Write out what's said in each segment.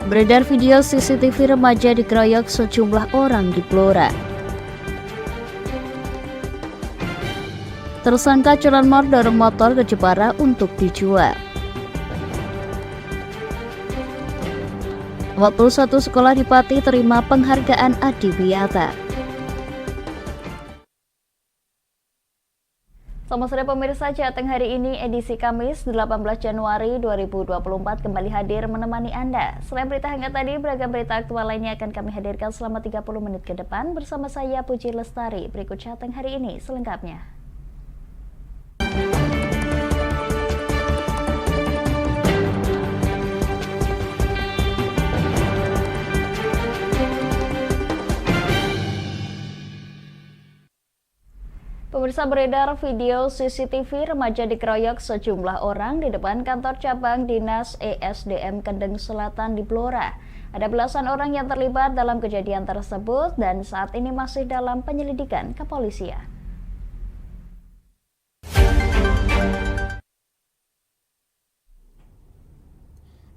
Beredar video CCTV remaja dikeroyok sejumlah orang di Blora. Tersangka curanmor dorong motor ke Jepara untuk dijual. 41 sekolah di Pati terima penghargaan Adiwiyata. Selamat sore pemirsa, Jateng hari ini edisi Kamis 18 Januari 2024 kembali hadir menemani Anda. Selain berita hangat tadi, beragam berita aktual lainnya akan kami hadirkan selama 30 menit ke depan bersama saya Puji Lestari. Berikut Jateng hari ini selengkapnya. Pemirsa, beredar video CCTV remaja dikeroyok sejumlah orang di depan kantor cabang Dinas ESDM Kendeng Selatan di Blora. Ada belasan orang yang terlibat dalam kejadian tersebut dan saat ini masih dalam penyelidikan kepolisian.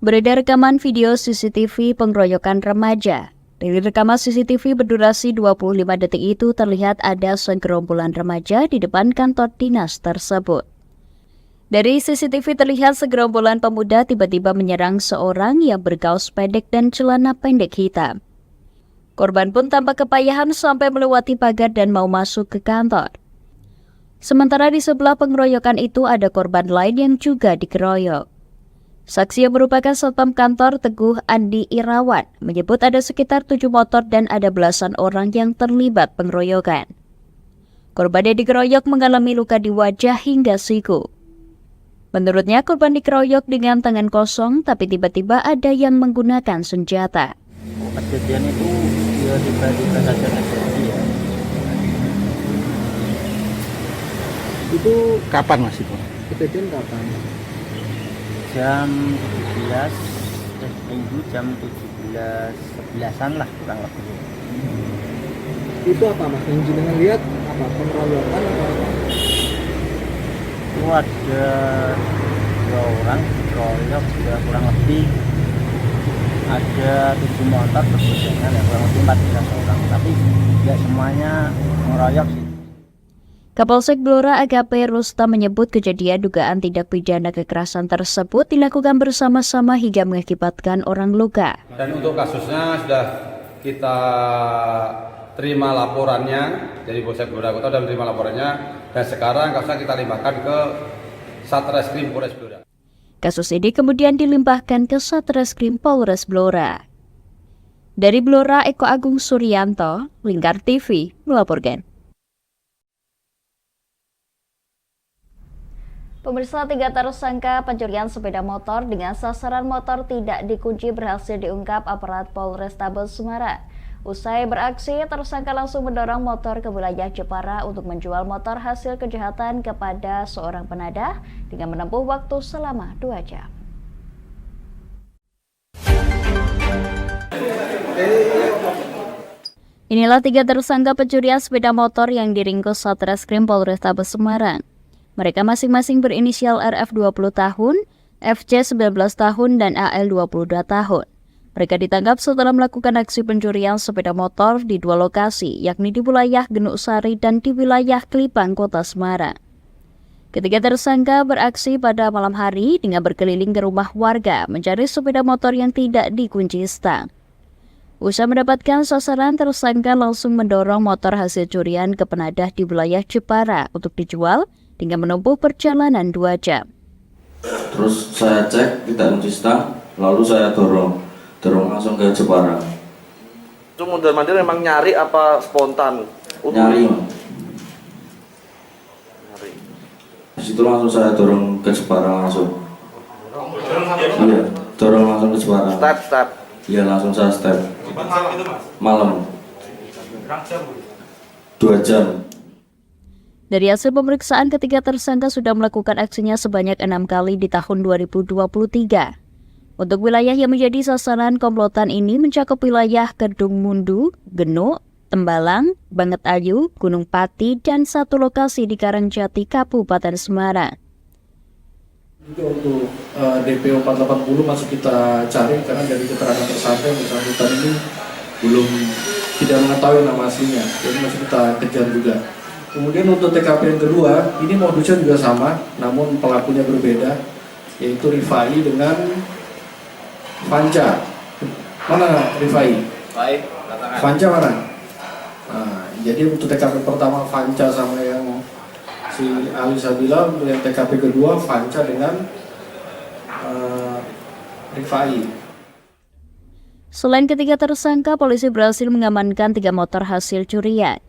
Beredar rekaman video CCTV pengeroyokan remaja. Dari rekaman CCTV berdurasi 25 detik itu terlihat ada segerombolan remaja di depan kantor dinas tersebut. Dari CCTV terlihat segerombolan pemuda tiba-tiba menyerang seorang yang berkaos pendek dan celana pendek hitam. Korban pun tampak kepayahan sampai melewati pagar dan mau masuk ke kantor. Sementara di sebelah pengeroyokan itu ada korban lain yang juga dikeroyok. Saksi yang merupakan satpam kantor Teguh Andi Irawan menyebut ada sekitar 7 motor dan ada belasan orang yang terlibat pengeroyokan. Korban yang dikeroyok mengalami luka di wajah hingga siku. Menurutnya korban dikeroyok dengan tangan kosong tapi tiba-tiba ada yang menggunakan senjata. Kejadian itu dia tiba-tiba saja terjadi ya. Itu kapan Mas itu? Kejadian kapan? Jam 17, Minggu jam 17.11an lah kurang lebih. Itu apa Mas? Yang jenengan lihat apa? Pengeroyokan atau apa? Itu ada 2 orang dikeroyok juga kurang lebih. Ada 7 motor berboncengan ya, kurang lebih 14 orang. Tapi tidak semuanya mengeroyok sih. Kapolsek Blora AKP Rustam menyebut kejadian dugaan tindak pidana kekerasan tersebut dilakukan bersama-sama hingga mengakibatkan orang luka. Dan untuk kasusnya sudah kita terima laporannya dari Polsek Blora Kota dan terima laporannya dan sekarang kasusnya kita limpahkan ke Satreskrim Polres Blora. Kasus ini kemudian dilimpahkan ke Satreskrim Polres Blora. Dari Blora, Eko Agung Suryanto, Lingkar TV melaporkan. Pemirsa, 3 tersangka pencurian sepeda motor dengan sasaran motor tidak dikunci berhasil diungkap aparat Polrestabes Semarang. Usai beraksi, tersangka langsung mendorong motor ke wilayah Jepara untuk menjual motor hasil kejahatan kepada seorang penadah dengan menempuh waktu selama 2 jam. Inilah 3 tersangka pencurian sepeda motor yang diringkus Satreskrim Polrestabes Semarang. Mereka masing-masing berinisial RF 20 tahun, FC 19 tahun, dan AL 22 tahun. Mereka ditangkap setelah melakukan aksi pencurian sepeda motor di 2 lokasi, yakni di wilayah Genuk Sari dan di wilayah Kelipang, Kota Semarang. Ketiga tersangka beraksi pada malam hari dengan berkeliling ke rumah warga mencari sepeda motor yang tidak dikunci stang. Usai mendapatkan sasaran, tersangka langsung mendorong motor hasil curian ke penadah di wilayah Jepara untuk dijual dengan menempuh perjalanan 2 jam. Terus saya cek tidak kunci stang, lalu saya dorong langsung ke Jepara. Itu mondar-mandir memang nyari apa spontan? Nyari. Di situ langsung saya dorong ke Jepara langsung. Iya, dorong langsung ke Jepara. Step. Iya, langsung saya step. Malam itu Mas? Malam. 2 jam. Dari hasil pemeriksaan, ketiga tersangka sudah melakukan aksinya sebanyak 6 kali di tahun 2023. Untuk wilayah yang menjadi sasaran komplotan ini mencakup wilayah Kedung Mundu, Genuk, Tembalang, Banget Ayu, Gunung Pati, dan 1 lokasi di Karangjati, Kabupaten Semarang. Juga untuk DPO 480 masih kita cari karena dari keterangan tersangka yang bersangkutan ini belum tidak mengetahui nama aslinya, jadi masih kita kejar juga. Kemudian untuk TKP yang kedua, ini modusnya juga sama, namun pelakunya berbeda, yaitu Rifai dengan Fanca. Mana Rifai? Baik, katakan. Fanca mana? Nah, jadi untuk TKP pertama Fanca sama yang si Ali Sabila, untuk yang TKP kedua Fanca dengan Rifai. Selain ketiga tersangka, polisi berhasil mengamankan 3 motor hasil curian.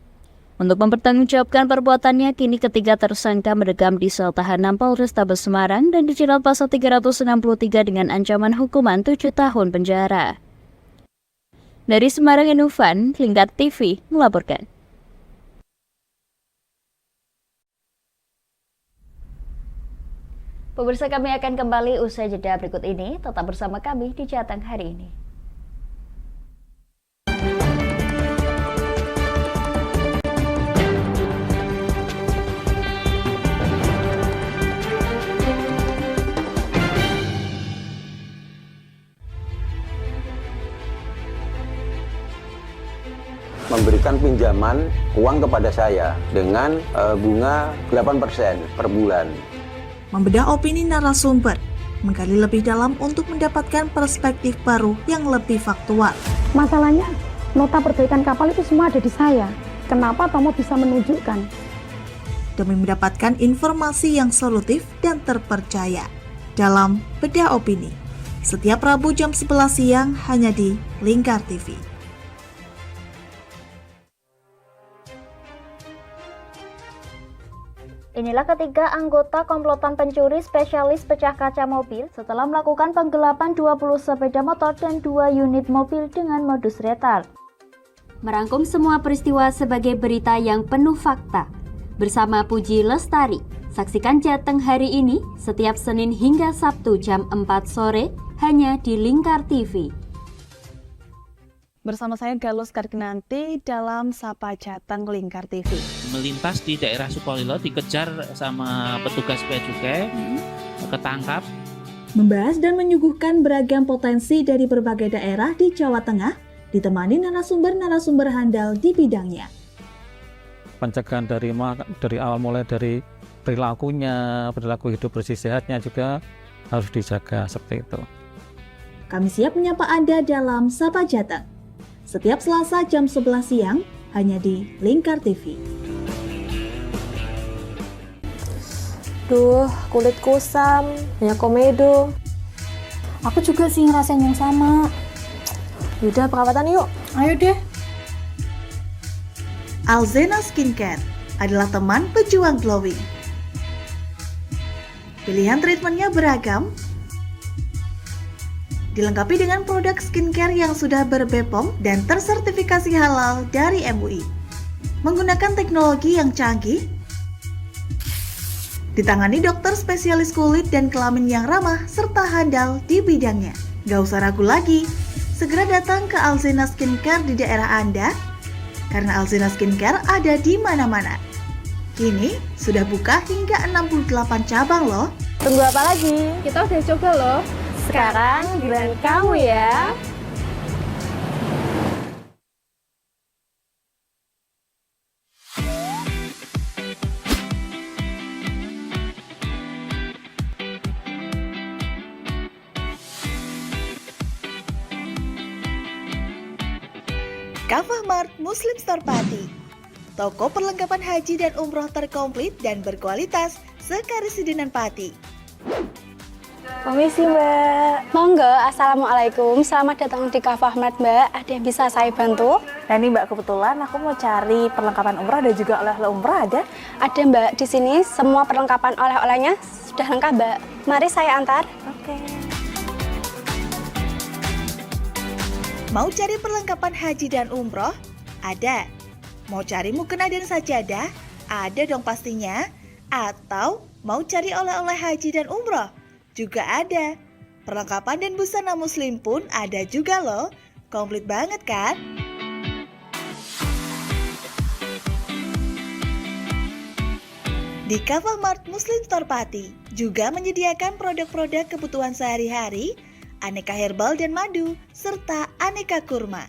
Untuk mempertanggungjawabkan perbuatannya, kini ketiga tersangka mendekam di sel tahanan Polrestabes Semarang dan dijerat pasal 363 dengan ancaman hukuman 7 tahun penjara. Dari Semarang, Enufan, Lingkar TV melaporkan. Pemirsa, kami akan kembali usai jeda berikut ini. Tetap bersama kami di Jateng hari ini. Memberikan pinjaman uang kepada saya dengan bunga 8% per bulan. Membedah opini narasumber, menggali lebih dalam untuk mendapatkan perspektif baru yang lebih faktual. Masalahnya, nota perbaikan kapal itu semua ada di saya. Kenapa Tomo bisa menunjukkan? Demi mendapatkan informasi yang solutif dan terpercaya. Dalam Bedah Opini, setiap Rabu jam 11 siang hanya di Lingkar TV. Inilah ketiga anggota komplotan pencuri spesialis pecah kaca mobil setelah melakukan penggelapan 20 sepeda motor dan 2 unit mobil dengan modus retard. Merangkum semua peristiwa sebagai berita yang penuh fakta. Bersama Puji Lestari, saksikan Jateng hari ini setiap Senin hingga Sabtu jam 4 sore hanya di Lingkar TV. Bersama saya Galus Karginanti dalam Sapa Jateng Lingkar TV. Melintas di daerah Sukolilo dikejar sama petugas bea cukai, ketangkap. Membahas dan menyuguhkan beragam potensi dari berbagai daerah di Jawa Tengah, ditemani narasumber-narasumber handal di bidangnya. Pencegahan dari awal mulai dari perilaku hidup bersih sehatnya juga harus dijaga seperti itu. Kami siap menyapa Anda dalam Sapa Jateng. Setiap Selasa jam 11 siang hanya di Lingkar TV. Duh, kulit kusam, banyak komedo. Aku juga sih ngerasain yang sama. Yaudah, perawatan yuk. Ayo deh. Alzena Skincare adalah teman pejuang glowing. Pilihan treatmentnya beragam, dilengkapi dengan produk skincare yang sudah ber-BPOM dan tersertifikasi halal dari MUI. Menggunakan teknologi yang canggih, ditangani dokter spesialis kulit dan kelamin yang ramah serta handal di bidangnya. Gak usah ragu lagi, segera datang ke Alzena Skincare di daerah Anda, karena Alzena Skincare ada di mana-mana. Kini sudah buka hingga 68 cabang loh. Tunggu apa lagi? Kita udah coba loh. Sekarang giliran kamu ya. Kafah Mart Muslim Store Pati, toko perlengkapan haji dan umroh terkomplit dan berkualitas sekarisidenan Pati. Permisi Mbak. Monggo, Assalamualaikum. Selamat datang di Kafah Mart Mbak. Ada yang bisa saya bantu? Nah ini Mbak, kebetulan aku mau cari perlengkapan umroh dan juga oleh-oleh umroh ada? Ada Mbak, di sini semua perlengkapan oleh-olehnya sudah lengkap Mbak. Mari saya antar. Oke. Mau cari perlengkapan haji dan umroh? Ada. Mau cari mukena dan sajadah? Ada dong pastinya. Atau mau cari oleh-oleh haji dan umroh? Juga ada. Perlengkapan dan busana muslim pun ada juga loh. Komplit banget kan? Di Kavamart Muslim Store Pati juga menyediakan produk-produk kebutuhan sehari-hari, aneka herbal dan madu, serta aneka kurma.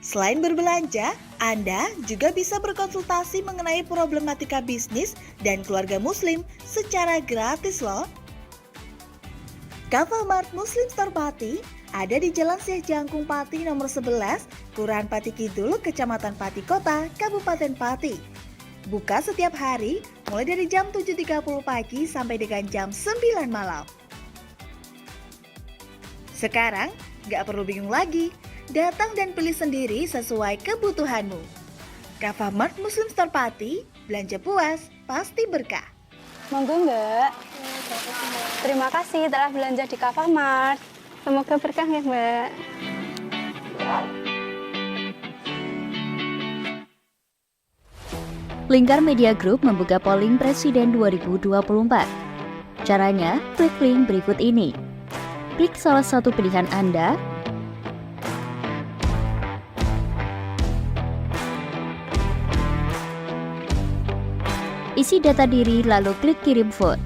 Selain berbelanja, Anda juga bisa berkonsultasi mengenai problematika bisnis dan keluarga muslim secara gratis loh. Kavamart Muslim Store Pati ada di Jalan Syekh Jangkung Pati nomor 11, Kelurahan Pati Kidul, Kecamatan Pati Kota, Kabupaten Pati. Buka setiap hari mulai dari jam 7.30 pagi sampai dengan jam 9 malam. Sekarang, gak perlu bingung lagi. Datang dan pilih sendiri sesuai kebutuhanmu. Kavamart Muslim Store Pati, belanja puas, pasti berkah. Monggo Mbak. Terima kasih telah belanja di Kavamart. Semoga berkah ya Mbak. Lingkar Media Group membuka polling Presiden 2024. Caranya, klik link berikut ini. Klik salah satu pilihan Anda, isi data diri lalu klik kirim vote.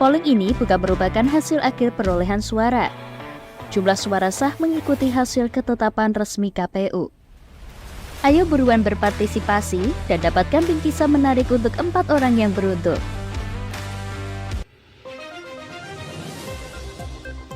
Polling ini bukan merupakan hasil akhir perolehan suara. Jumlah suara sah mengikuti hasil ketetapan resmi KPU. Ayo buruan berpartisipasi dan dapatkan bingkisan menarik untuk 4 orang yang beruntung.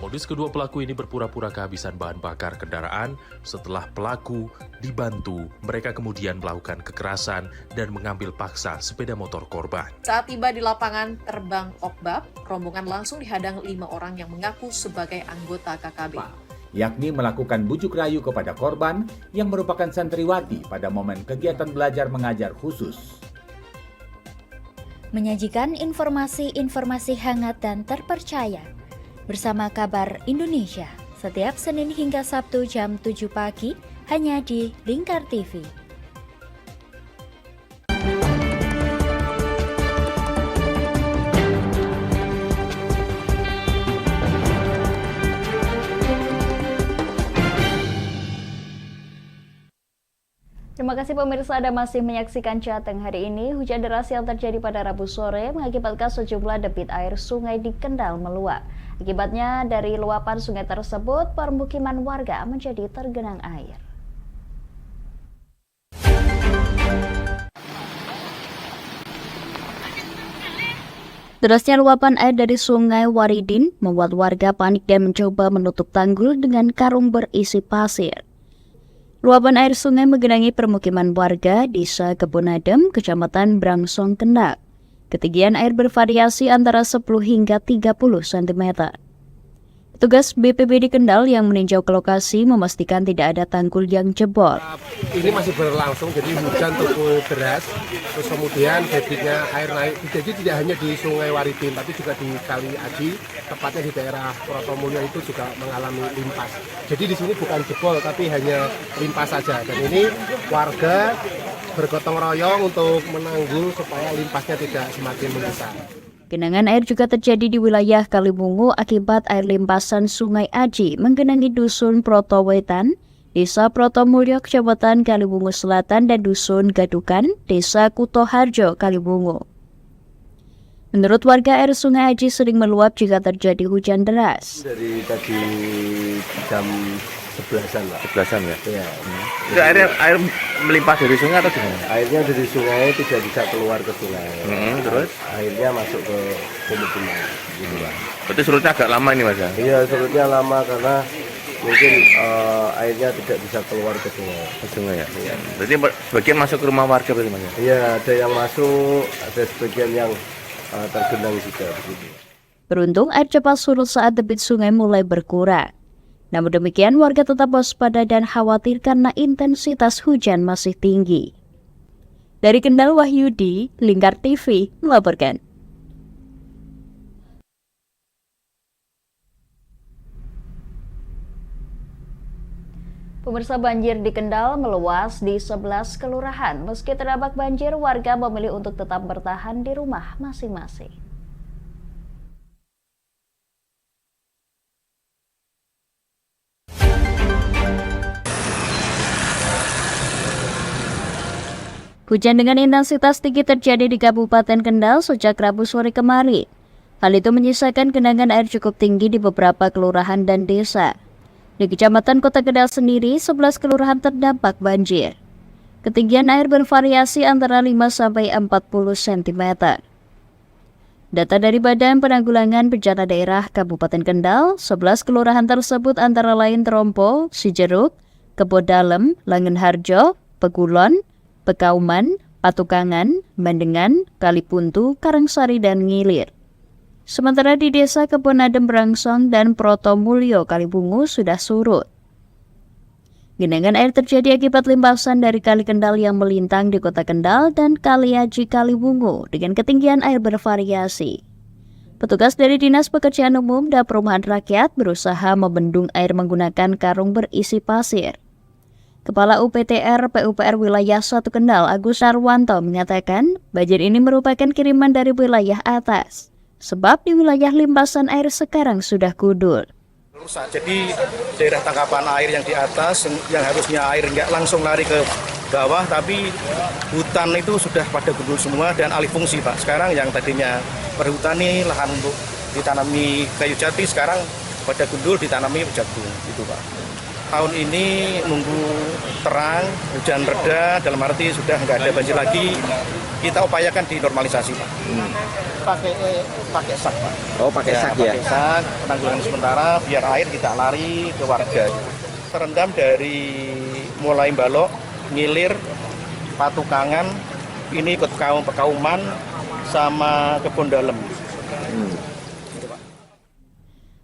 Modus kedua pelaku ini berpura-pura kehabisan bahan bakar kendaraan. Setelah pelaku dibantu, mereka kemudian melakukan kekerasan dan mengambil paksa sepeda motor korban. Saat tiba di lapangan terbang Okbab, rombongan langsung dihadang 5 orang yang mengaku sebagai anggota KKB. Yakni melakukan bujuk rayu kepada korban yang merupakan santriwati pada momen kegiatan belajar mengajar khusus. Menyajikan informasi-informasi hangat dan terpercaya bersama Kabar Indonesia setiap Senin hingga Sabtu jam 7 pagi hanya di Lingkar TV. Terima kasih pemirsa Anda masih menyaksikan Jateng hari ini. Hujan deras yang terjadi pada Rabu sore mengakibatkan sejumlah debit air sungai di Kendal meluap. Akibatnya dari luapan sungai tersebut, permukiman warga menjadi tergenang air. Derasnya luapan air dari Sungai Waridin membuat warga panik dan mencoba menutup tanggul dengan karung berisi pasir. Luapan air sungai menggenangi permukiman warga Desa Kebun Adem, Kecamatan Brangsong, Kendal. Ketinggian air bervariasi antara 10 hingga 30 cm. Petugas BPBD Kendal yang meninjau ke lokasi memastikan tidak ada tanggul yang jebol. Ini masih berlangsung, jadi hujan cukup deras, terus kemudian debitnya air naik. Jadi tidak hanya di Sungai Waridin, tapi juga di Kali Aji, tepatnya di daerah Protomulyo itu juga mengalami limpas. Jadi di sini bukan jebol, tapi hanya limpas saja. Dan ini warga bergotong royong untuk menanggul supaya limpasnya tidak semakin membesar. Genangan air juga terjadi di wilayah Kalibungu akibat air limpasan Sungai Aji menggenangi Dusun Protowetan, Desa Protomulyo, Kecamatan Kalibungu Selatan, dan Dusun Gadukan, Desa Kutoharjo, Kalibungu. Menurut warga, air Sungai Aji sering meluap jika terjadi hujan deras. Dari tadi jam 11-an Pak. 11-an ya? Iya. Itu air melimpah dari sungai atau gimana? Airnya dari sungai tidak bisa keluar ke sungai. Terus? Airnya masuk ke pemukiman. Gitu Pak. Berarti surutnya agak lama ini Mas ya? Iya, surutnya lama karena mungkin airnya tidak bisa keluar ke sungai. Ke sungai ya? Iya. Berarti sebagian masuk ke rumah warga berarti Mas ya? Iya, ada yang masuk, ada sebagian yang tergenang juga begitu. Beruntung air cepat surut saat debit sungai mulai berkurang. Namun demikian, warga tetap waspada dan khawatir karena intensitas hujan masih tinggi. Dari Kendal, Wahyudi, Lingkar TV melaporkan. Pemirsa, banjir di Kendal meluas di 11 kelurahan. Meski terdampak banjir, warga memilih untuk tetap bertahan di rumah masing-masing. Hujan dengan intensitas tinggi terjadi di Kabupaten Kendal sejak Rabu sore kemarin. Hal itu menyisakan genangan air cukup tinggi di beberapa kelurahan dan desa. Di Kecamatan Kota Kendal sendiri, 11 kelurahan terdampak banjir. Ketinggian air bervariasi antara 5–40 cm. Data dari Badan Penanggulangan Bencana Daerah Kabupaten Kendal, 11 kelurahan tersebut antara lain Trompo, Cijeruk, Kebodalem, Langenharjo, Pegulon, Pekauman, Patukangan, Bandengan, Kalipuntu, Karangsari, dan Ngilir. Sementara di Desa Kebonadem Brangsong dan Protomulyo Kalibungu sudah surut. Genangan air terjadi akibat limpasan dari Kali Kendal yang melintang di Kota Kendal dan Kali Aji Kalibungu dengan ketinggian air bervariasi. Petugas dari Dinas Pekerjaan Umum dan Perumahan Rakyat berusaha membendung air menggunakan karung berisi pasir. Kepala UPTR PUPR Wilayah 1 Kendal Agus Sarwanto mengatakan banjir ini merupakan kiriman dari wilayah atas. Sebab di wilayah limpasan air sekarang sudah gundul. Rusak. Jadi daerah tangkapan air yang di atas yang harusnya air nggak langsung lari ke bawah, tapi hutan itu sudah pada gundul semua dan alih fungsi, Pak. Sekarang yang tadinya perhutani lahan untuk ditanami kayu jati sekarang pada gundul ditanami jagung, gitu, Pak. Tahun ini nunggu terang, hujan reda, dalam arti sudah nggak ada banjir lagi. Kita upayakan dinormalisasi, Pak. Pakai sak, Pak. Oh, pakai sak ya? Pakai sak, penanggulangan sementara biar air tidak lari ke warga. Terendam dari mulai Balok, Ngilir, Patukangan, ini ikut Pekauman, sama Kebon Dalem.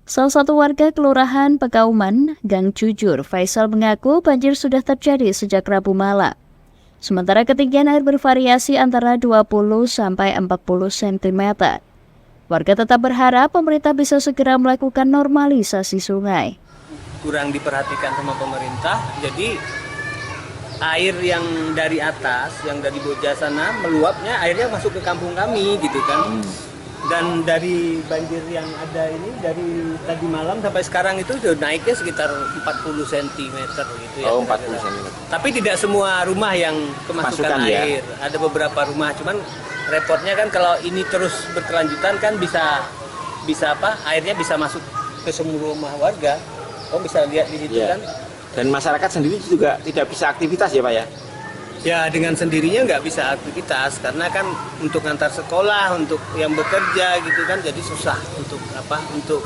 Salah satu warga Kelurahan Pekauman, Gang Jujur, Faisal mengaku banjir sudah terjadi sejak Rabu malam. Sementara ketinggian air bervariasi antara 20–40 cm. Warga tetap berharap pemerintah bisa segera melakukan normalisasi sungai. Kurang diperhatikan sama pemerintah, jadi air yang dari atas, yang dari Boja sana meluapnya, airnya masuk ke kampung kami gitu kan. Dan dari banjir yang ada ini dari tadi malam sampai sekarang itu sudah naiknya sekitar 40 cm gitu ya. Oh, 40 cm. Tapi tidak semua rumah yang kemasukan air. Ya? Ada beberapa rumah, cuman repotnya kan kalau ini terus berkelanjutan kan bisa apa? Airnya bisa masuk ke semua rumah warga. Oh, bisa lihat di situ kan. Dan masyarakat sendiri juga tidak bisa aktivitas ya, Pak ya? Ya, dengan sendirinya nggak bisa aktivitas karena kan untuk antar sekolah, untuk yang bekerja gitu kan, jadi susah untuk apa? Untuk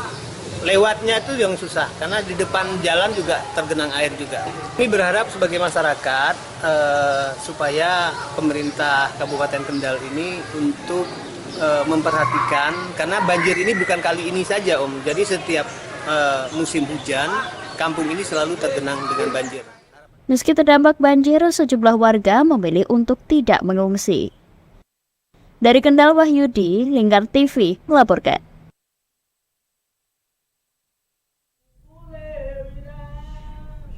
lewatnya itu yang susah karena di depan jalan juga tergenang air juga. Kami berharap sebagai masyarakat supaya pemerintah Kabupaten Kendal ini untuk memperhatikan karena banjir ini bukan kali ini saja, Om. Jadi setiap musim hujan, kampung ini selalu tergenang dengan banjir. Meski terdampak banjir, sejumlah warga memilih untuk tidak mengungsi. Dari Kendal, Wahyudi, Lingkar TV melaporkan.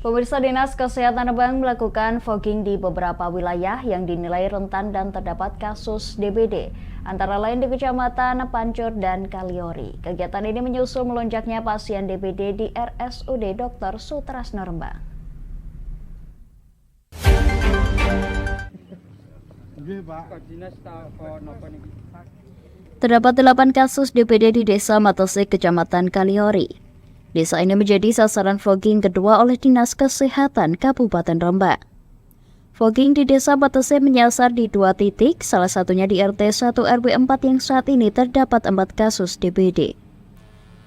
Pemirsa, Dinas Kesehatan Rembang melakukan fogging di beberapa wilayah yang dinilai rentan dan terdapat kasus DBD, antara lain di Kecamatan Pancur dan Kaliori. Kegiatan ini menyusul melonjaknya pasien DBD di RSUD Dr. Sutrasno Rembang. Terdapat 8 kasus DBD di Desa Matese, Kecamatan Kaliori. Desa ini menjadi sasaran fogging kedua oleh Dinas Kesehatan Kabupaten Rembang. Fogging di Desa Matese menyasar di 2 titik, salah satunya di RT 1 RW 4 yang saat ini terdapat 4 kasus DBD.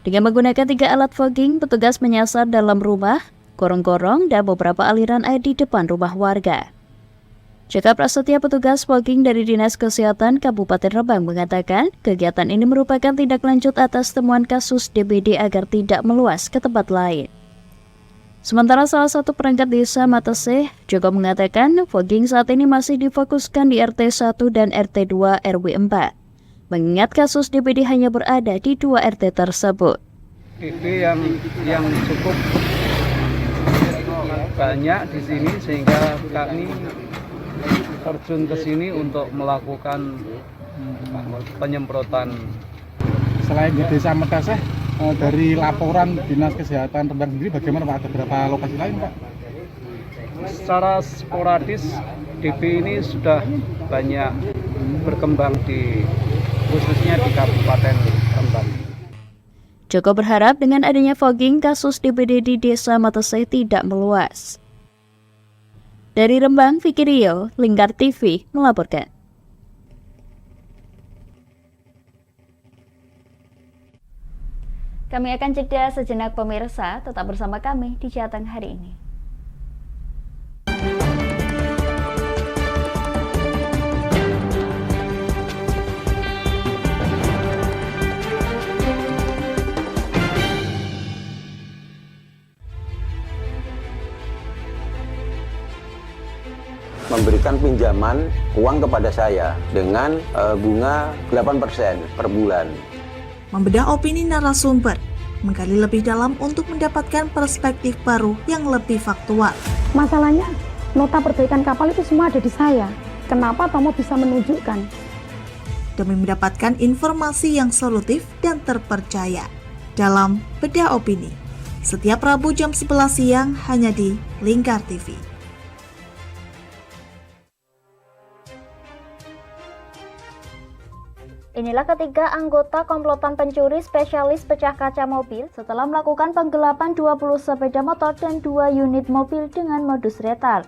Dengan menggunakan 3 alat fogging, petugas menyasar dalam rumah, gorong-gorong, dan beberapa aliran air di depan rumah warga. Jaka Prasetya, petugas fogging dari Dinas Kesehatan Kabupaten Rembang mengatakan, kegiatan ini merupakan tindak lanjut atas temuan kasus DBD agar tidak meluas ke tempat lain. Sementara salah satu perangkat desa Matese juga mengatakan, fogging saat ini masih difokuskan di RT 1 dan RT 2 RW 4, mengingat kasus DBD hanya berada di 2 RT tersebut. DBD yang cukup banyak di sini sehingga kami terjun ke sini untuk melakukan penyemprotan. Selain di Desa Matese, dari laporan Dinas Kesehatan Rembang sendiri bagaimana, Pak? Ada berapa lokasi lain, Pak? Secara sporadis TV ini sudah banyak berkembang khususnya di Kabupaten Rembang. Joko berharap dengan adanya fogging, kasus DBD di Desa Matesai tidak meluas. Dari Rembang, Vicky Rio, Lingkar TV melaporkan. Kami akan jeda sejenak pemirsa, tetap bersama kami di Jateng hari ini. Memberikan pinjaman uang kepada saya dengan bunga 8% per bulan. Membedah opini narasumber, menggali lebih dalam untuk mendapatkan perspektif baru yang lebih faktual. Masalahnya, nota perbaikan kapal itu semua ada di saya. Kenapa Tomo bisa menunjukkan? Demi mendapatkan informasi yang solutif dan terpercaya dalam Bedah Opini. Setiap Rabu jam 11 siang hanya di Lingkar TV. Inilah ketiga anggota komplotan pencuri spesialis pecah kaca mobil setelah melakukan penggelapan 20 sepeda motor dan 2 unit mobil dengan modus retal.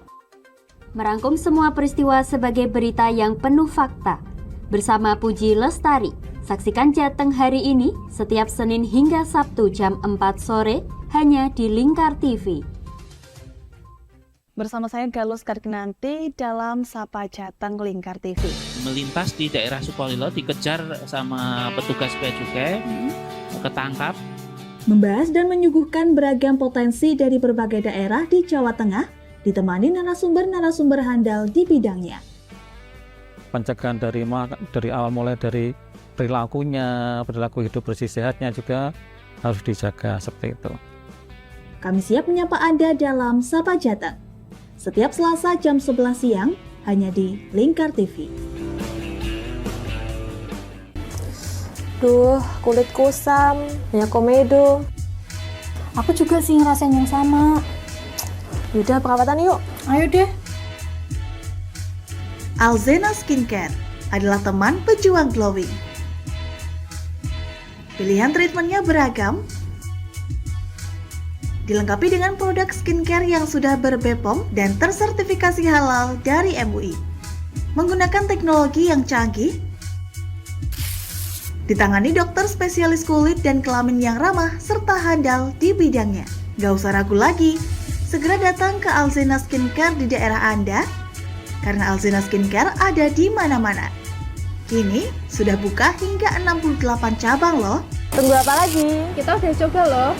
Merangkum semua peristiwa sebagai berita yang penuh fakta. Bersama Puji Lestari, saksikan Jateng hari ini setiap Senin hingga Sabtu jam 4 sore hanya di Lingkar TV. Bersama saya Galus Karginanti dalam Sapa Jateng Lingkar TV. Melintas di daerah Sukolilo dikejar sama petugas bea cukai, ketangkap. Membahas dan menyuguhkan beragam potensi dari berbagai daerah di Jawa Tengah, ditemani narasumber-narasumber handal di bidangnya. Pencegahan dari awal mulai dari perilaku hidup bersih sehatnya juga harus dijaga seperti itu. Kami siap menyapa Anda dalam Sapa Jateng. Setiap Selasa jam 11 siang hanya di Lingkar TV. Duh, kulit kusam, banyak komedo. Aku juga sih ngerasain yang sama. Yaudah, perawatan yuk. Ayo deh. Alzena Skincare adalah teman pejuang glowing. Pilihan treatmentnya beragam, dilengkapi dengan produk skincare yang sudah ber-BPOM dan tersertifikasi halal dari MUI. Menggunakan teknologi yang canggih, ditangani dokter spesialis kulit dan kelamin yang ramah serta handal di bidangnya. Gak usah ragu lagi, segera datang ke Alzena Skincare di daerah Anda, karena Alzena Skincare ada di mana-mana. Kini sudah buka hingga 68 cabang loh. Tunggu apa lagi? Kita udah coba loh.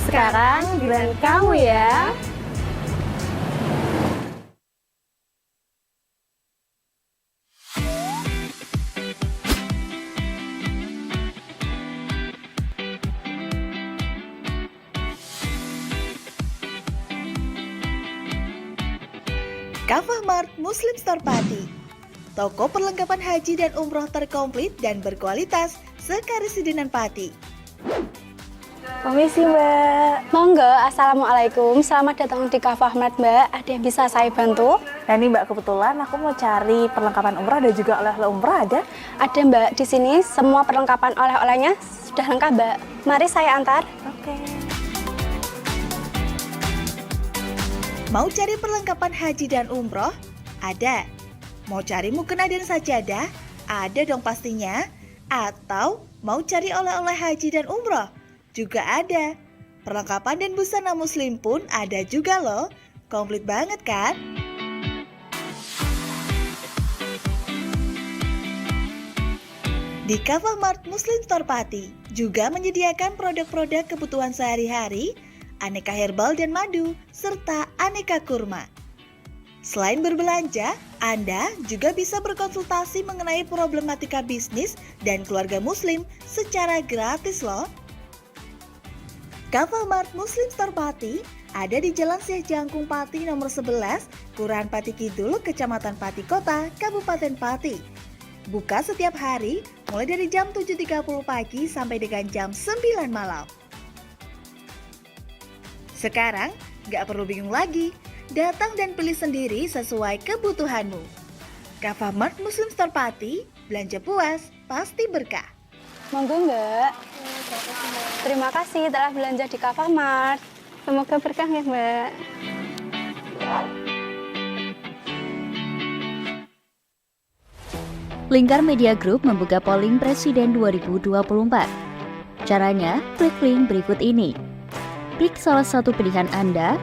Sekarang giliran kamu ya. Kafah Mart Muslim Store Pati. Toko perlengkapan haji dan umroh terkomplit dan berkualitas sekarisidenan Pati. Permisi Mbak. Monggo, Assalamualaikum. Selamat datang di Kafah Mart Mbak. Ada yang bisa saya bantu? Nah ini Mbak, kebetulan aku mau cari perlengkapan umrah dan juga oleh-oleh umrah ada? Ada Mbak, di sini semua perlengkapan oleh-olehnya sudah lengkap Mbak. Mari saya antar. Oke. Mau cari perlengkapan haji dan umroh? Ada. Mau cari mukena dan sajadah? Ada dong pastinya. Atau mau cari oleh-oleh haji dan umroh? Juga ada. Perlengkapan dan busana muslim pun ada juga loh. Komplit banget kan? Di Kafah Mart Muslim Store Pati juga menyediakan produk-produk kebutuhan sehari-hari, aneka herbal dan madu, serta aneka kurma. Selain berbelanja, Anda juga bisa berkonsultasi mengenai problematika bisnis dan keluarga muslim secara gratis loh. Kafah Mart Muslim Store Pati ada di Jalan Syekh Jangkung Pati nomor 11, Kelurahan Pati Kidul, Kecamatan Pati Kota, Kabupaten Pati. Buka setiap hari mulai dari jam 7.30 pagi sampai dengan jam 9 malam. Sekarang, nggak perlu bingung lagi. Datang dan pilih sendiri sesuai kebutuhanmu. Kafamart Muslim Store Pati, belanja puas, pasti berkah. Monggo Mbak. Terima kasih telah belanja di Kafamart. Semoga berkah ya Mbak. Lingkar Media Group membuka polling Presiden 2024. Caranya, klik link berikut ini. Klik salah satu pilihan Anda,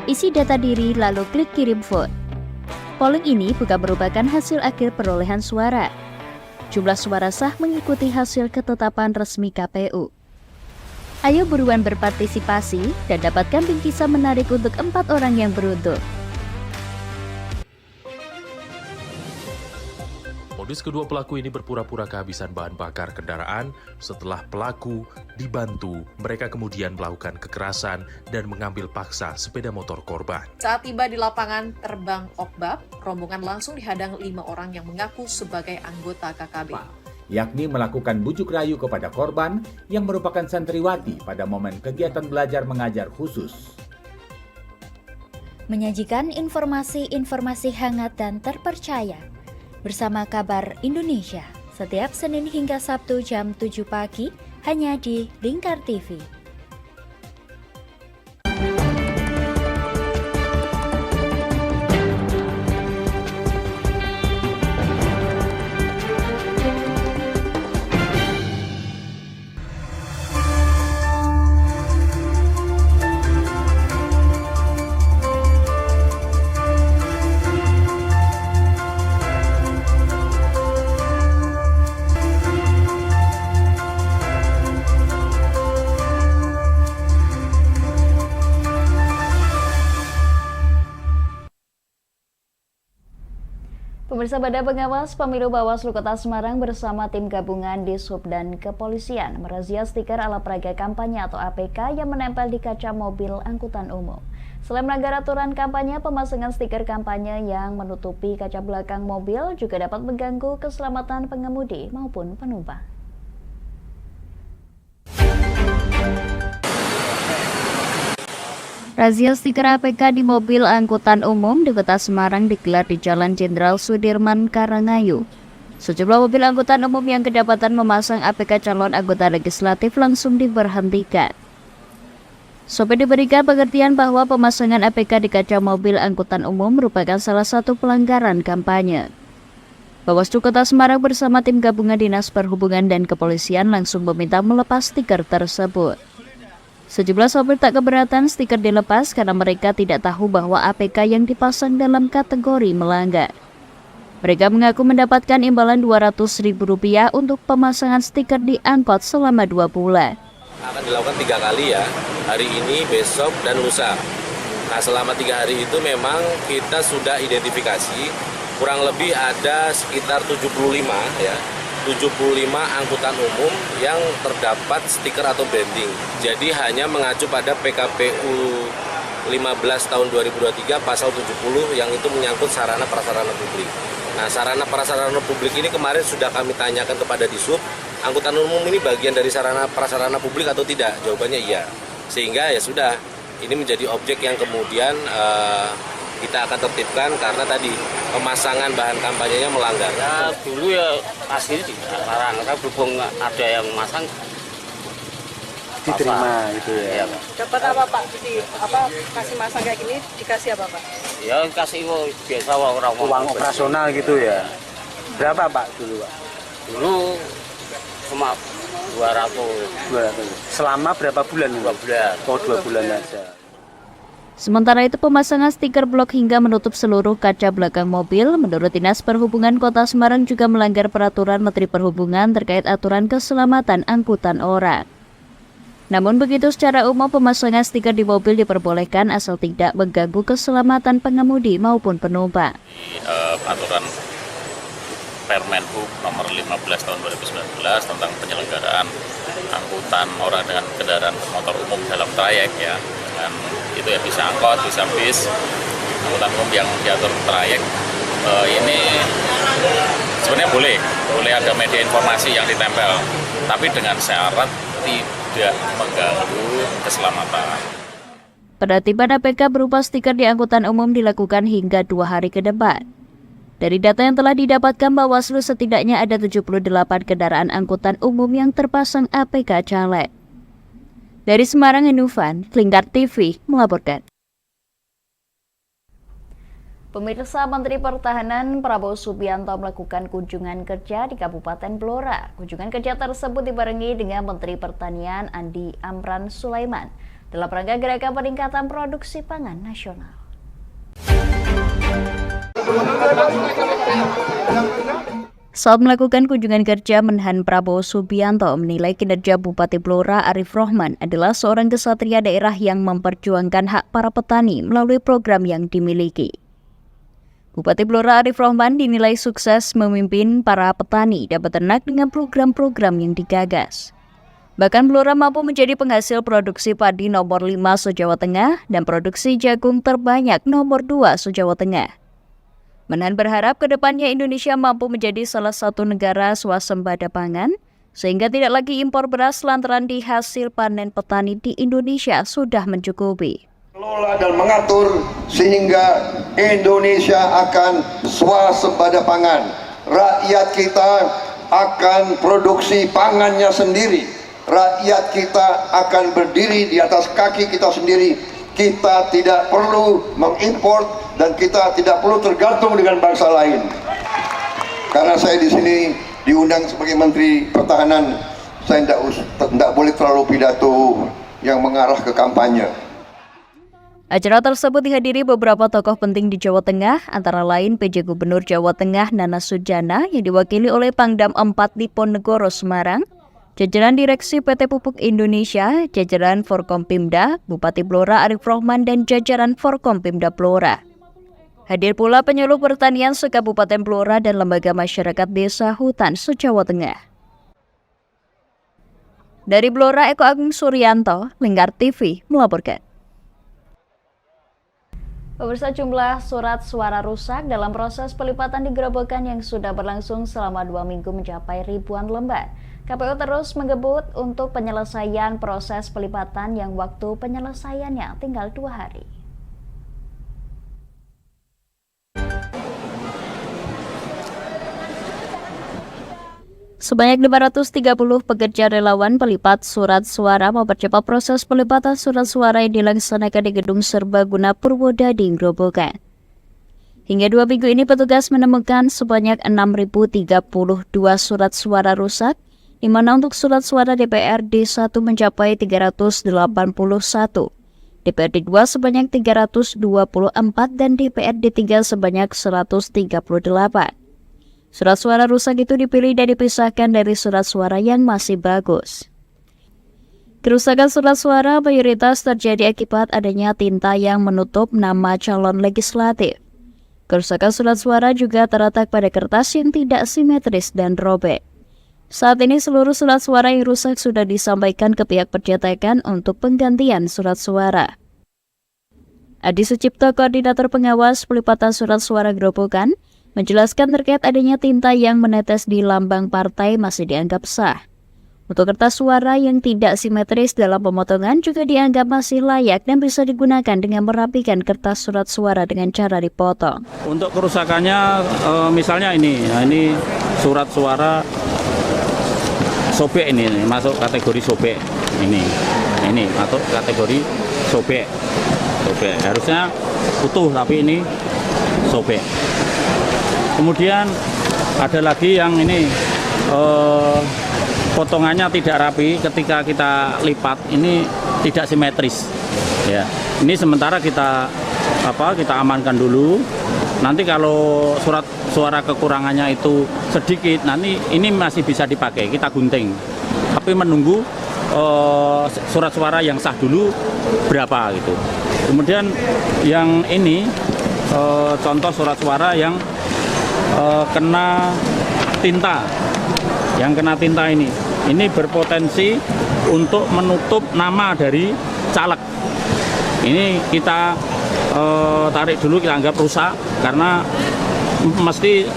isi data diri lalu klik kirim vote. Polling ini bukan merupakan hasil akhir perolehan suara. Jumlah suara sah mengikuti hasil ketetapan resmi KPU. Ayo buruan berpartisipasi dan dapatkan bingkisan menarik untuk 4 orang yang beruntung. Modus kedua pelaku ini berpura-pura kehabisan bahan bakar kendaraan. Setelah pelaku dibantu, mereka kemudian melakukan kekerasan dan mengambil paksa sepeda motor korban. Saat tiba di lapangan terbang Okbab, rombongan langsung dihadang 5 orang yang mengaku sebagai anggota KKB. Yakni melakukan bujuk rayu kepada korban yang merupakan santriwati pada momen kegiatan belajar mengajar khusus. Menyajikan informasi-informasi hangat dan terpercaya bersama Kabar Indonesia setiap Senin hingga Sabtu jam 7 pagi hanya di Lingkar TV. Pemirsa Badan Pengawas Pemilu Bawaslu Kota Semarang bersama tim gabungan Dishub dan Kepolisian merazia stiker ala peraga kampanye atau APK yang menempel di kaca mobil angkutan umum. Selain melanggar aturan kampanye, pemasangan stiker kampanye yang menutupi kaca belakang mobil juga dapat mengganggu keselamatan pengemudi maupun penumpang. Razia stiker APK di mobil angkutan umum di Kota Semarang digelar di Jalan Jenderal Sudirman, Karangayu. Sejumlah mobil angkutan umum yang kedapatan memasang APK calon anggota legislatif langsung diberhentikan. Sopir diberikan pengertian bahwa pemasangan APK di kaca mobil angkutan umum merupakan salah satu pelanggaran kampanye. Bawaslu Kota Semarang bersama tim gabungan Dinas Perhubungan dan Kepolisian langsung meminta melepas stiker tersebut. Sejumlah sopir tak keberatan stiker dilepas karena mereka tidak tahu bahwa APK yang dipasang dalam kategori melanggar. Mereka mengaku mendapatkan imbalan Rp200.000 untuk pemasangan stiker di angkot selama 2 bulan. Akan dilakukan 3 kali ya, hari ini, besok, dan lusa. Nah selama 3 hari itu memang kita sudah identifikasi kurang lebih ada sekitar 75 ya. 75 angkutan umum yang terdapat stiker atau branding. Jadi hanya mengacu pada PKPU 15 tahun 2023 pasal 70 yang itu menyangkut sarana prasarana publik. Nah, sarana prasarana publik ini kemarin sudah kami tanyakan kepada Dishub, angkutan umum ini bagian dari sarana prasarana publik atau tidak? Jawabannya iya. Sehingga ya sudah, ini menjadi objek yang kemudian kita akan tertibkan karena tadi pemasangan bahan kampanyenya melanggar. Ya dulu ya asli dilarang, karena berhubung ada yang masang diterima gitu ya. Dapat apa Pak? Kasih masang kayak gini dikasih apa Pak? Ya kasih biasa orang uang operasional gitu ya. Berapa Pak dulu Pak? Dulu cuma 200. Selama berapa bulan? 2 bulan. Oh 2 bulan aja. Sementara itu pemasangan stiker blok hingga menutup seluruh kaca belakang mobil menurut Dinas Perhubungan Kota Semarang juga melanggar peraturan Menteri Perhubungan terkait aturan keselamatan angkutan orang. Namun begitu secara umum pemasangan stiker di mobil diperbolehkan asal tidak mengganggu keselamatan pengemudi maupun penumpang. Peraturan Permenhub nomor 15 tahun 2019 tentang penyelenggaraan angkutan orang dengan kendaraan motor umum dalam trayek ya. Dan itu ya bisa angkot, bisa bis, angkutan umum yang diatur trayek. Ini sebenarnya boleh ada media informasi yang ditempel tapi dengan syarat tidak mengganggu keselamatan. Penertiban APK berupa stiker di angkutan umum dilakukan hingga 2 hari ke depan. Dari data yang telah didapatkan Bawaslu, setidaknya ada 78 kendaraan angkutan umum yang terpasang APK caleg. Dari Semarang, Enufan, Lingkar TV melaporkan. Pemirsa, Menteri Pertahanan Prabowo Subianto melakukan kunjungan kerja di Kabupaten Blora. Kunjungan kerja tersebut dibarengi dengan Menteri Pertanian Andi Amran Sulaiman dalam rangka gerakan peningkatan produksi pangan nasional. Saat melakukan kunjungan kerja, Menhan Prabowo Subianto menilai kinerja Bupati Blora Arif Rohman adalah seorang kesatria daerah yang memperjuangkan hak para petani melalui program yang dimiliki. Bupati Blora Arif Rohman dinilai sukses memimpin para petani dan peternak dengan program-program yang digagas. Bahkan Blora mampu menjadi penghasil produksi padi nomor 5 se-Jawa Tengah dan produksi jagung terbanyak nomor 2 se-Jawa Tengah. Menhan berharap ke depannya Indonesia mampu menjadi salah satu negara swasembada pangan, sehingga tidak lagi impor beras lantaran di hasil panen petani di Indonesia sudah mencukupi. Kelola dan mengatur sehingga Indonesia akan swasembada pangan. Rakyat kita akan produksi pangannya sendiri. Rakyat kita akan berdiri di atas kaki kita sendiri. Kita tidak perlu mengimpor dan kita tidak perlu tergantung dengan bangsa lain. Karena saya di sini diundang sebagai Menteri Pertahanan, saya tidak boleh terlalu pidato yang mengarah ke kampanye. Acara tersebut dihadiri beberapa tokoh penting di Jawa Tengah, antara lain PJ Gubernur Jawa Tengah Nana Sujana yang diwakili oleh Pangdam 4 Diponegoro Semarang, jajaran Direksi PT Pupuk Indonesia, jajaran Forkompimda, Bupati Blora Arif Rohman, dan jajaran Forkompimda Blora. Hadir pula penyuluh pertanian se-Kabupaten Blora dan lembaga masyarakat desa hutan se-Jawa Tengah. Dari Blora, Eko Agung Suryanto, Lingkar TV melaporkan. Pemirsa, jumlah surat suara rusak dalam proses pelipatan di gerobokan yang sudah berlangsung selama 2 minggu mencapai ribuan lembar. KPU terus mengebut untuk penyelesaian proses pelipatan yang waktu penyelesaiannya tinggal 2 hari. Sebanyak 530 pekerja relawan pelipat surat suara mempercepat proses pelipatan surat suara yang dilaksanakan di Gedung Serbaguna Purwodadi Grobogan. Hingga 2 minggu ini petugas menemukan sebanyak 6.032 surat suara rusak, di mana untuk surat suara DPRD 1 mencapai 381, DPRD 2 sebanyak 324, dan DPRD 3 sebanyak 138. Surat suara rusak itu dipilih dan dipisahkan dari surat suara yang masih bagus. Kerusakan surat suara mayoritas terjadi akibat adanya tinta yang menutup nama calon legislatif. Kerusakan surat suara juga terletak pada kertas yang tidak simetris dan robek. Saat ini seluruh surat suara yang rusak sudah disampaikan ke pihak percetakan untuk penggantian surat suara. Adi Sucipto, Koordinator Pengawas Pelipatan Surat Suara Grobogan, menjelaskan terkait adanya tinta yang menetes di lambang partai masih dianggap sah. Untuk kertas suara yang tidak simetris dalam pemotongan juga dianggap masih layak dan bisa digunakan dengan merapikan kertas surat suara dengan cara dipotong. Untuk kerusakannya misalnya ini, ini surat suara sobek, ini masuk kategori sobek. Ini masuk kategori sobek. Harusnya utuh tapi ini sobek. Kemudian ada lagi yang ini potongannya tidak rapi ketika kita lipat, ini tidak simetris. Ya, ini sementara kita amankan dulu. Nanti kalau surat suara kekurangannya itu sedikit, nanti ini masih bisa dipakai, kita gunting. Tapi menunggu surat suara yang sah dulu berapa gitu. Kemudian yang ini contoh surat suara yang kena tinta. Yang kena tinta ini berpotensi untuk menutup nama dari caleg. Ini kita tarik dulu, kita anggap rusak karena mesti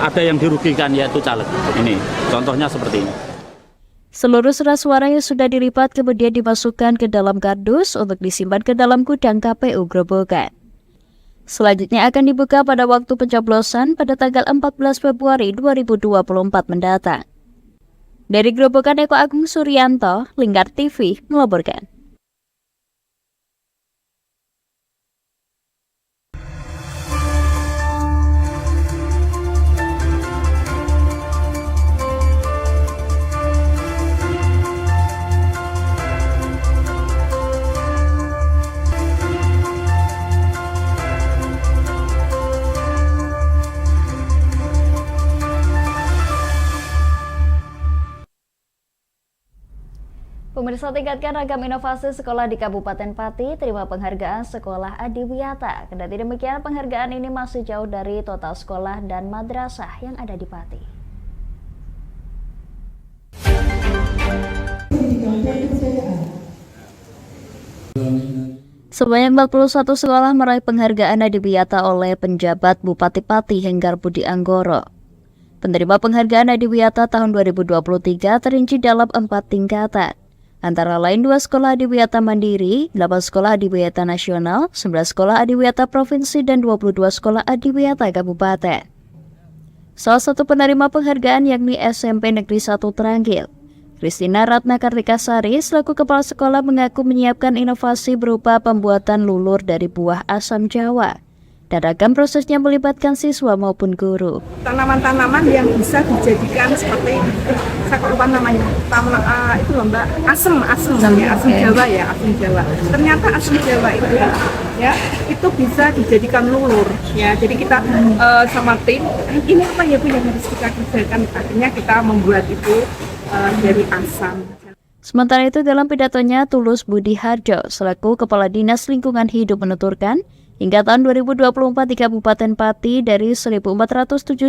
ada yang dirugikan, yaitu caleg. Ini contohnya seperti ini. Seluruh surat suara yang sudah dilipat kemudian dimasukkan ke dalam kardus untuk disimpan ke dalam gudang KPU Grobogan. Selanjutnya akan dibuka pada waktu pencoblosan pada tanggal 14 Februari 2024 mendatang. Dari Grobogan, Eko Agung Suryanto, Lingkar TV, melaporkan. Pemirsa, tingkatkan ragam inovasi sekolah di Kabupaten Pati, terima penghargaan Sekolah Adiwiyata. Kendati demikian, penghargaan ini masih jauh dari total sekolah dan madrasah yang ada di Pati. Sebanyak 41 sekolah meraih penghargaan Adiwiyata oleh penjabat Bupati Pati Henggar Budi Anggoro. Penerima penghargaan Adiwiyata tahun 2023 terinci dalam 4 tingkatan. Antara lain 2 sekolah Adiwiyata Mandiri, 8 sekolah Adiwiyata Nasional, 11 sekolah Adiwiyata Provinsi, dan 22 sekolah Adiwiyata Kabupaten. Salah satu penerima penghargaan yakni SMP Negeri 1 Tranggil. Kristina Ratna Kartikasari selaku kepala sekolah mengaku menyiapkan inovasi berupa pembuatan lulur dari buah asam Jawa. Dan ragam prosesnya melibatkan siswa maupun guru. Tanaman-tanaman yang bisa dijadikan seperti, saya lupa namanya, itu loh Mbak, asam Jawa ya, asam Jawa. Ternyata asam Jawa itu ya, itu bisa dijadikan lulur ya. Jadi kita sama tim, ini apa ya Bu yang harus kita kerjakan, akhirnya kita membuat itu dari asam. Sementara itu dalam pidatonya Tulus Budi Harjo selaku Kepala Dinas Lingkungan Hidup menuturkan, hingga tahun 2024 di Kabupaten Pati dari 1.407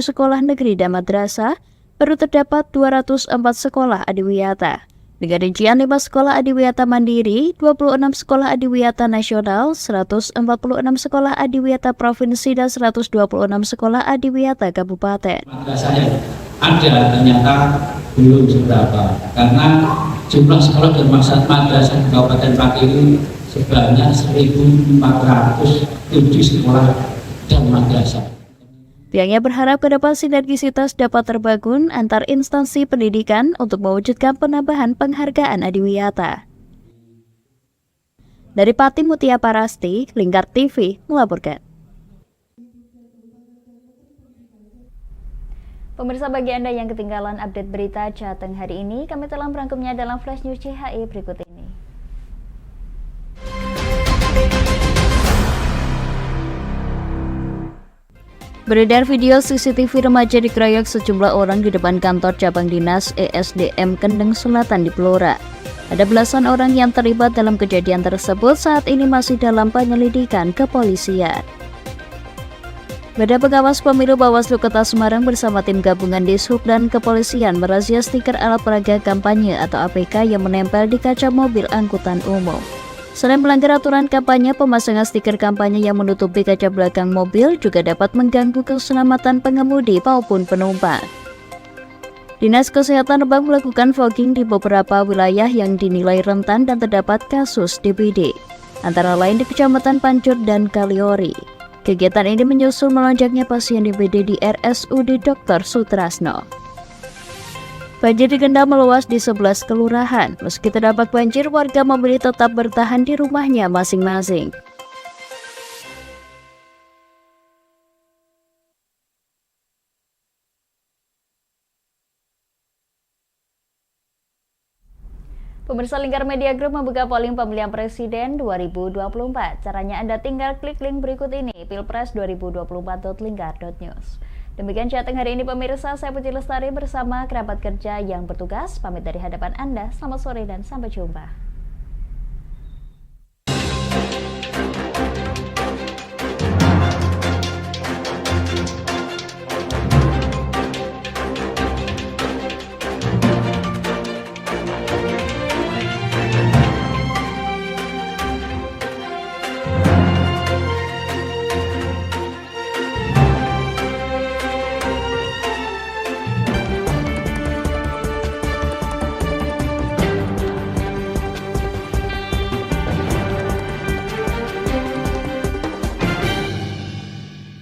sekolah negeri dan madrasah, baru terdapat 204 sekolah Adiwiyata. Dengan rincian 5 sekolah Adiwiyata Mandiri, 26 sekolah Adiwiyata Nasional, 146 sekolah Adiwiyata Provinsi, dan 126 sekolah Adiwiyata Kabupaten. Madrasahnya ada, ternyata belum seberapa, karena jumlah sekolah dan madrasah di Kabupaten Pati ini sebanyak 1.407 sekolah dan madrasah. Pihaknya berharap ke depan sinergisitas dapat terbangun antar instansi pendidikan untuk mewujudkan penambahan penghargaan Adiwiyata. Dari Pati, Mutia Parasti, Lingkar TV melaporkan. Pemirsa, bagi Anda yang ketinggalan update berita Jateng hari ini, kami telah merangkumnya dalam Flash News CHI berikut ini. Beredar video CCTV remaja dikeroyok sejumlah orang di depan kantor cabang dinas ESDM Kendeng Selatan di Blora. Ada belasan orang yang terlibat dalam kejadian tersebut saat ini masih dalam penyelidikan kepolisian. Badan Pengawas Pemilu Bawaslu Kota Semarang bersama tim gabungan Dishub dan kepolisian merazia stiker alat peraga kampanye atau APK yang menempel di kaca mobil angkutan umum. Selain melanggar aturan kampanye, pemasangan stiker kampanye yang menutupi kaca belakang mobil juga dapat mengganggu keselamatan pengemudi maupun penumpang. Dinas Kesehatan Rembang melakukan fogging di beberapa wilayah yang dinilai rentan dan terdapat kasus DBD, antara lain di Kecamatan Pancur dan Kaliori. Kegiatan ini menyusul melonjaknya pasien DBD di RSUD Dr. Sutrasno. Banjir di Kendal meluas di 11 kelurahan. Meski terdampak banjir, warga memilih tetap bertahan di rumahnya masing-masing. Pemirsa, Lingkar Media Group membuka polling pemilihan presiden 2024. Caranya Anda tinggal klik link berikut ini, pilpres2024.lingkar.news. Demikian Jateng hari ini pemirsa, saya Puji Lestari bersama kerabat kerja yang bertugas, pamit dari hadapan Anda. Selamat sore dan sampai jumpa.